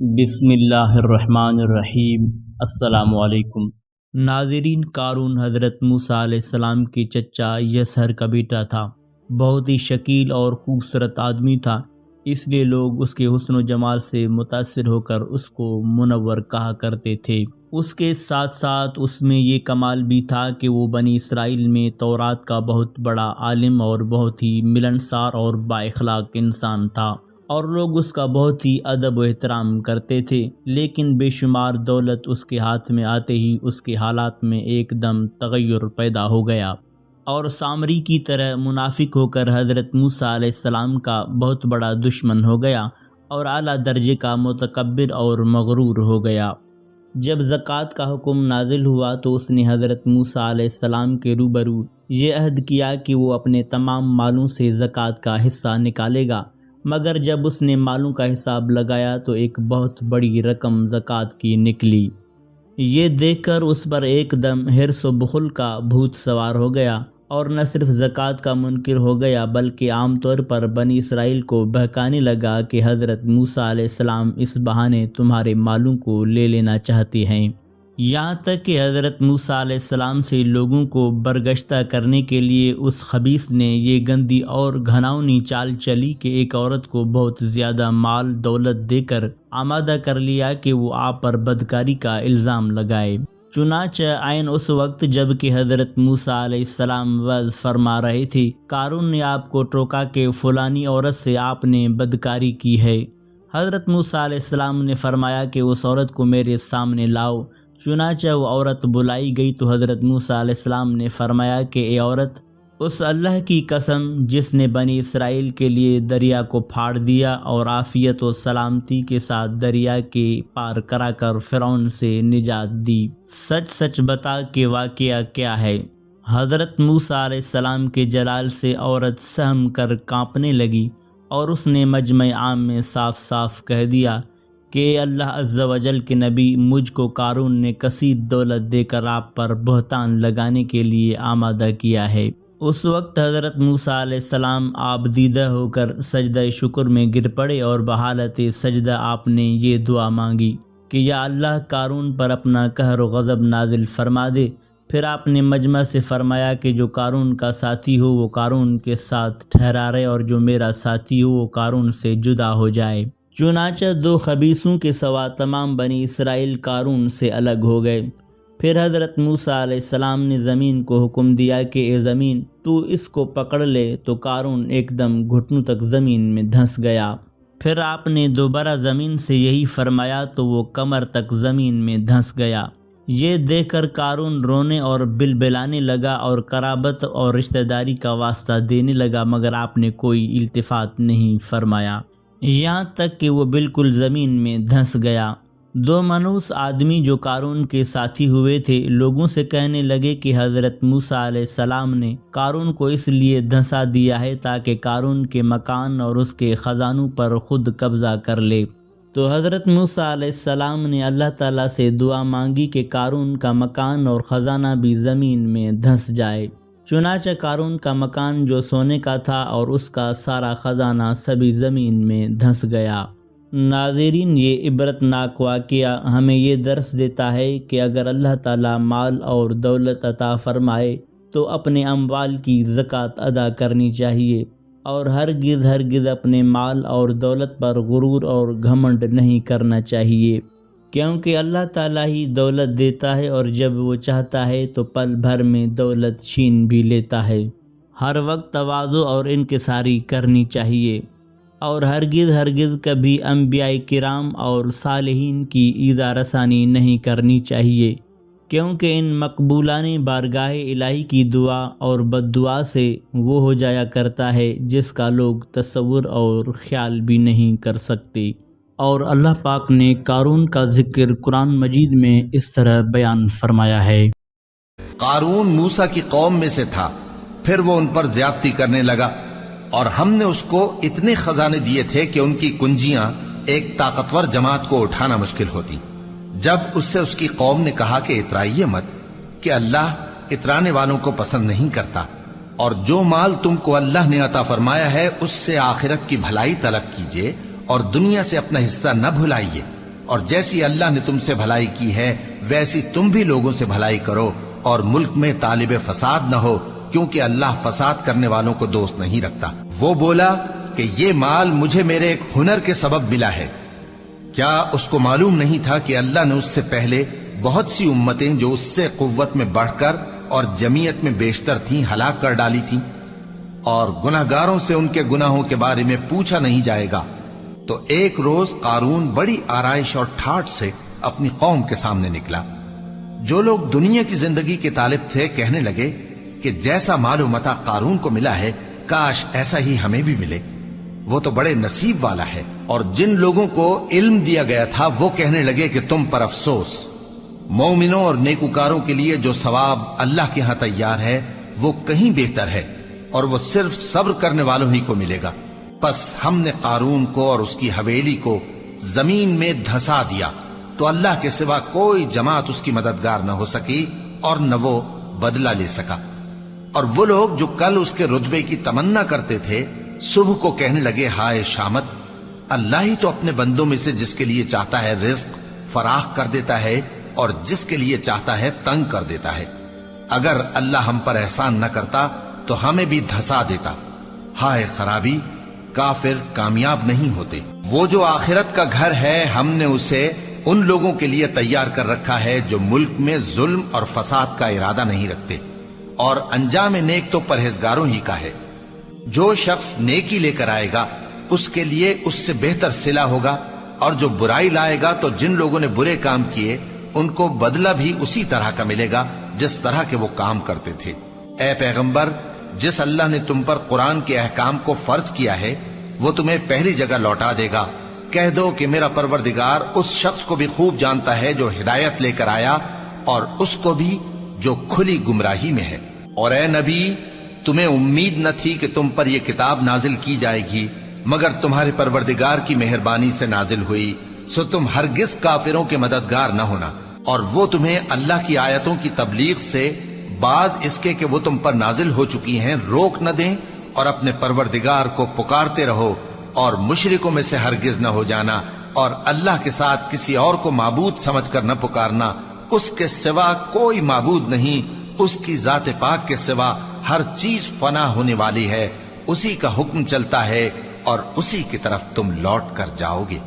بسم اللہ الرحمن الرحیم۔ السلام علیکم ناظرین، قارون حضرت موسیٰ علیہ السلام کے چچا یسہر کا بیٹا تھا۔ بہت ہی شکیل اور خوبصورت آدمی تھا، اس لیے لوگ اس کے حسن و جمال سے متاثر ہو کر اس کو منور کہا کرتے تھے۔ اس کے ساتھ ساتھ اس میں یہ کمال بھی تھا کہ وہ بنی اسرائیل میں تورات کا بہت بڑا عالم اور بہت ہی ملنسار اور بااخلاق انسان تھا، اور لوگ اس کا بہت ہی ادب و احترام کرتے تھے۔ لیکن بے شمار دولت اس کے ہاتھ میں آتے ہی اس کے حالات میں ایک دم تغیر پیدا ہو گیا، اور سامری کی طرح منافق ہو کر حضرت موسیٰ علیہ السلام کا بہت بڑا دشمن ہو گیا، اور اعلیٰ درجے کا متکبر اور مغرور ہو گیا۔ جب زکوٰۃ کا حکم نازل ہوا تو اس نے حضرت موسیٰ علیہ السلام کے روبرو یہ عہد کیا کہ وہ اپنے تمام مالوں سے زکوٰۃ کا حصہ نکالے گا، مگر جب اس نے مالوں کا حساب لگایا تو ایک بہت بڑی رقم زکوٰۃ کی نکلی۔ یہ دیکھ کر اس پر ایک دم حرص و بخل کا بھوت سوار ہو گیا، اور نہ صرف زکوٰۃ کا منکر ہو گیا بلکہ عام طور پر بنی اسرائیل کو بہکانے لگا کہ حضرت موسیٰ علیہ السلام اس بہانے تمہارے مالوں کو لے لینا چاہتے ہیں۔ یہاں تک کہ حضرت موسیٰ علیہ السلام سے لوگوں کو برگشتہ کرنے کے لیے اس خبیث نے یہ گندی اور گھناؤنی چال چلی کہ ایک عورت کو بہت زیادہ مال دولت دے کر آمادہ کر لیا کہ وہ آپ پر بدکاری کا الزام لگائے۔ چنانچہ عین اس وقت جب کہ حضرت موسیٰ علیہ السلام وعظ فرما رہے تھے، قارون نے آپ کو ٹوکا کہ فلانی عورت سے آپ نے بدکاری کی ہے۔ حضرت موسیٰ علیہ السلام نے فرمایا کہ اس عورت کو میرے سامنے لاؤ۔ چنانچہ وہ عورت بلائی گئی تو حضرت موسیٰ علیہ السلام نے فرمایا کہ اے عورت، اس اللہ کی قسم جس نے بنی اسرائیل کے لیے دریا کو پھاڑ دیا اور عافیت و سلامتی کے ساتھ دریا کے پار کرا کر فرعون سے نجات دی، سچ سچ بتا کہ واقعہ کیا ہے۔ حضرت موسیٰ علیہ السلام کے جلال سے عورت سہم کر کانپنے لگی، اور اس نے مجمع عام میں صاف صاف کہہ دیا کہ اللہ عز و جل کے نبی، مجھ کو قارون نے کثیر دولت دے کر آپ پر بہتان لگانے کے لیے آمادہ کیا ہے۔ اس وقت حضرت موسیٰ علیہ السلام آپ دیدہ ہو کر سجدہ شکر میں گر پڑے، اور بحالت سجدہ آپ نے یہ دعا مانگی کہ یا اللہ، قارون پر اپنا قہر و غضب نازل فرما دے۔ پھر آپ نے مجمع سے فرمایا کہ جو قارون کا ساتھی ہو وہ قارون کے ساتھ ٹھہرا رہے، اور جو میرا ساتھی ہو وہ قارون سے جدا ہو جائے۔ چنانچہ دو خبیثوں کے سوا تمام بنی اسرائیل قارون سے الگ ہو گئے۔ پھر حضرت موسیٰ علیہ السلام نے زمین کو حکم دیا کہ اے زمین، تو اس کو پکڑ لے، تو قارون ایک دم گھٹنوں تک زمین میں دھنس گیا۔ پھر آپ نے دوبارہ زمین سے یہی فرمایا تو وہ کمر تک زمین میں دھنس گیا۔ یہ دیکھ کر قارون رونے اور بلبلانے لگا اور قرابت اور رشتہ داری کا واسطہ دینے لگا، مگر آپ نے کوئی التفات نہیں فرمایا، یہاں تک کہ وہ بالکل زمین میں دھنس گیا۔ دو منحوس آدمی جو قارون کے ساتھی ہوئے تھے لوگوں سے کہنے لگے کہ حضرت موسیٰ علیہ السلام نے قارون کو اس لیے دھنسا دیا ہے تاکہ قارون کے مکان اور اس کے خزانوں پر خود قبضہ کر لے۔ تو حضرت موسیٰ علیہ السلام نے اللہ تعالیٰ سے دعا مانگی کہ قارون کا مکان اور خزانہ بھی زمین میں دھنس جائے۔ چنانچہ قارون کا مکان جو سونے کا تھا اور اس کا سارا خزانہ سبھی زمین میں دھنس گیا۔ ناظرین، یہ عبرتناک واقعہ ہمیں یہ درس دیتا ہے کہ اگر اللہ تعالیٰ مال اور دولت عطا فرمائے تو اپنے اموال کی زکوٰۃ ادا کرنی چاہیے، اور ہرگز اپنے مال اور دولت پر غرور اور گھمنڈ نہیں کرنا چاہیے، کیونکہ اللہ تعالیٰ ہی دولت دیتا ہے، اور جب وہ چاہتا ہے تو پل بھر میں دولت چھین بھی لیتا ہے۔ ہر وقت تواضع اور انکساری کرنی چاہیے، اور ہرگز کبھی انبیاء کرام اور صالحین کی ایذا رسانی نہیں کرنی چاہیے، کیونکہ ان مقبولان بارگاہ الہی کی دعا اور بد دعا سے وہ ہو جایا کرتا ہے جس کا لوگ تصور اور خیال بھی نہیں کر سکتے۔ اور اللہ پاک نے قارون کا ذکر قرآن مجید میں اس طرح بیان فرمایا ہے۔ قارون موسیٰ کی قوم میں سے تھا، پھر وہ ان پر زیادتی کرنے لگا، اور ہم نے اس کو اتنے خزانے دیے تھے کہ ان کی کنجیاں ایک طاقتور جماعت کو اٹھانا مشکل ہوتی۔ جب اس سے اس کی قوم نے کہا کہ اترائیے مت، کہ اللہ اترانے والوں کو پسند نہیں کرتا، اور جو مال تم کو اللہ نے عطا فرمایا ہے اس سے آخرت کی بھلائی طلب کیجیے، اور دنیا سے اپنا حصہ نہ بھلائیے، اور جیسی اللہ نے تم سے بھلائی کی ہے ویسی تم بھی لوگوں سے بھلائی کرو، اور ملک میں طالب فساد نہ ہو، کیونکہ اللہ فساد کرنے والوں کو دوست نہیں رکھتا۔ وہ بولا کہ یہ مال مجھے میرے ایک ہنر کے سبب ملا ہے۔ کیا اس کو معلوم نہیں تھا کہ اللہ نے اس سے پہلے بہت سی امتیں جو اس سے قوت میں بڑھ کر اور جمعیت میں بیشتر تھیں ہلاک کر ڈالی تھیں، اور گناہگاروں سے ان کے گناہوں کے بارے میں پوچھا نہیں جائے گا؟ تو ایک روز قارون بڑی آرائش اور ٹھاٹھ سے اپنی قوم کے سامنے نکلا۔ جو لوگ دنیا کی زندگی کے طالب تھے کہنے لگے کہ جیسا مال و متاع قارون کو ملا ہے کاش ایسا ہی ہمیں بھی ملے، وہ تو بڑے نصیب والا ہے۔ اور جن لوگوں کو علم دیا گیا تھا وہ کہنے لگے کہ تم پر افسوس، مومنوں اور نیکوکاروں کے لیے جو ثواب اللہ کے ہاں تیار ہے وہ کہیں بہتر ہے، اور وہ صرف صبر کرنے والوں ہی کو ملے گا۔ پس ہم نے قارون کو اور اس کی حویلی کو زمین میں دھسا دیا، تو اللہ کے سوا کوئی جماعت اس کی مددگار نہ ہو سکی اور نہ وہ بدلہ لے سکا۔ اور وہ لوگ جو کل اس کے رتبے کی تمنا کرتے تھے صبح کو کہنے لگے ہائے شامت، اللہ ہی تو اپنے بندوں میں سے جس کے لیے چاہتا ہے رزق فراخ کر دیتا ہے اور جس کے لیے چاہتا ہے تنگ کر دیتا ہے۔ اگر اللہ ہم پر احسان نہ کرتا تو ہمیں بھی دھسا دیتا۔ ہائے خرابی، کافر کامیاب نہیں ہوتے۔ وہ جو آخرت کا گھر ہے ہم نے اسے ان لوگوں کے لیے تیار کر رکھا ہے جو ملک میں ظلم اور فساد کا ارادہ نہیں رکھتے، اور انجام نیک تو پرہیزگاروں ہی کا ہے۔ جو شخص نیکی لے کر آئے گا اس کے لیے اس سے بہتر صلہ ہوگا، اور جو برائی لائے گا تو جن لوگوں نے برے کام کیے ان کو بدلہ بھی اسی طرح کا ملے گا جس طرح کے وہ کام کرتے تھے۔ اے پیغمبر، جس اللہ نے تم پر قرآن کے احکام کو فرض کیا ہے وہ تمہیں پہلی جگہ لوٹا دے گا۔ کہہ دو کہ میرا پروردگار اس شخص کو بھی خوب جانتا ہے جو ہدایت لے کر آیا، اور اس کو بھی جو کھلی گمراہی میں ہے۔ اور اے نبی، تمہیں امید نہ تھی کہ تم پر یہ کتاب نازل کی جائے گی مگر تمہارے پروردگار کی مہربانی سے نازل ہوئی، سو تم ہرگز کافروں کے مددگار نہ ہونا، اور وہ تمہیں اللہ کی آیتوں کی تبلیغ سے بعد اس کے کہ وہ تم پر نازل ہو چکی ہیں روک نہ دیں، اور اپنے پروردگار کو پکارتے رہو اور مشرکوں میں سے ہرگز نہ ہو جانا، اور اللہ کے ساتھ کسی اور کو معبود سمجھ کر نہ پکارنا۔ اس کے سوا کوئی معبود نہیں، اس کی ذات پاک کے سوا ہر چیز فنا ہونے والی ہے، اسی کا حکم چلتا ہے اور اسی کی طرف تم لوٹ کر جاؤ گے۔